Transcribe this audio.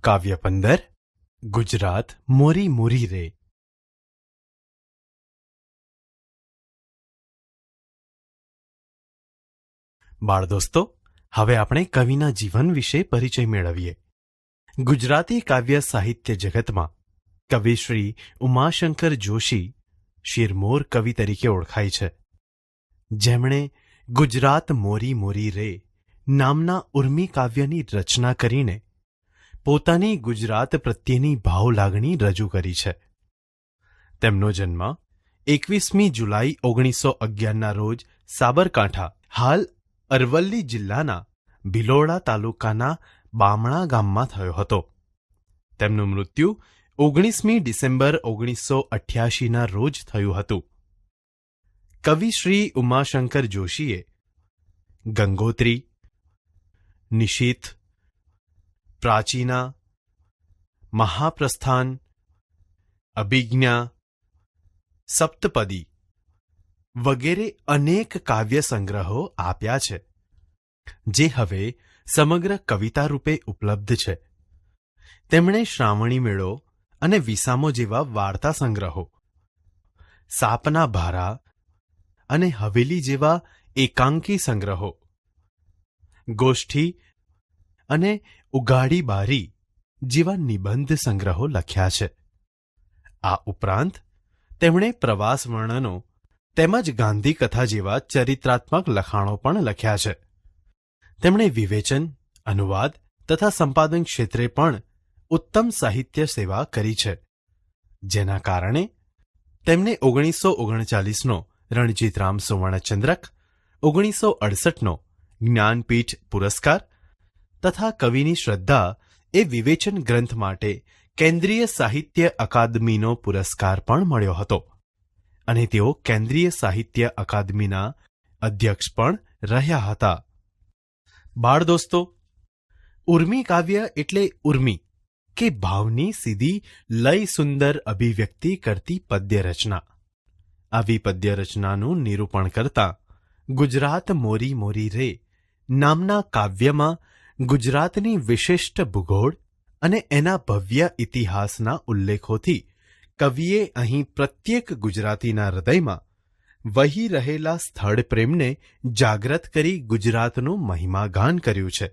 કાવ્ય 15 ગુજરાત મોરી મોરી રે. બાળ દોસ્તો, હવે આપણે કવિના જીવન વિશે પરિચય મેળવીએ. ગુજરાતી કાવ્ય સાહિત્ય જગતમાં કવિ શ્રી ઉમાશંકર જોશી શિરમોર કવિ તરીકે ઓળખાય છે, જેમણે ગુજરાત મોરી મોરી રે નામના ઉર્મી કાવ્યની રચના કરીને પોતાની ગુજરાત પ્રત્યેની ભાવ લાગણી રજૂ કરી છે. તેમનો જન્મ 21મી જુલાઈ 1911ના રોજ સાબરકાંઠા, હાલ અરવલ્લી જિલ્લાના ભિલોડા તાલુકાના બામણા ગામમાં થયો હતો. તેમનું મૃત્યુ 19મી ડિસેમ્બર 1988ના રોજ થયું હતું. કવિ શ્રી ઉમાશંકર જોશીએ ગંગોત્રી, નિશીથ, પ્રાચીના, મહાપ્રસ્થાન, અભિજ્ઞા, સપ્તપદી વગેરે અનેક કાવ્ય સંગ્રહો આપ્યા છે, જે હવે સમગ્ર કવિતા રૂપે ઉપલબ્ધ છે. તેમણે શ્રાવણી મેળો અને વિસામો જેવા વાર્તા સંગ્રહો, સાપના ભારા અને હવેલી જેવા એકાંકી સંગ્રહો, ગોષ્ઠી અને ઉગાડી બારી જેવા નિબંધ સંગ્રહો લખ્યા છે. આ ઉપરાંત તેમણે પ્રવાસ વર્ણનો તેમજ ગાંધી કથા જેવા ચરિત્રાત્મક લખાણો પણ લખ્યા છે. તેમણે વિવેચન, અનુવાદ તથા સંપાદન ક્ષેત્રે પણ ઉત્તમ સાહિત્ય સેવા કરી છે, જેના કારણે તેમને 1939નો રણજીતરામ સુવર્ણચંદ્રક, 1968નો જ્ઞાનપીઠ પુરસ્કાર તથા કવિની શ્રદ્ધા એ વિવેચન ગ્રંથ માટે કેન્દ્રીય સાહિત્ય અકાદમીનો પુરસ્કાર પણ મળ્યો હતો, અને તેઓ કેન્દ્રીય સાહિત્ય અકાદમીના અધ્યક્ષ પણ રહ્યા હતા. બાળ દોસ્તો, ઉર્મી કાવ્ય એટલે ઉર્મી કે ભાવની સીધી લય સુંદર અભિવ્યક્તિ કરતી પદ્ય રચના. આવી પદ્ય રચનાનું નિરૂપણ કરતા ગુજરાત મોરી મોરી રે નામના કાવ્યમાં ગુજરાતની વિશિષ્ટ ભૂગોળ અને એના ભવ્ય ઇતિહાસના ઉલ્લેખોથી કવિએ અહીં પ્રત્યેક ગુજરાતીના હૃદયમાં વહી રહેલા સ્થળ પ્રેમને જાગ્રત કરી ગુજરાતનું મહિમાગાન કર્યું છે.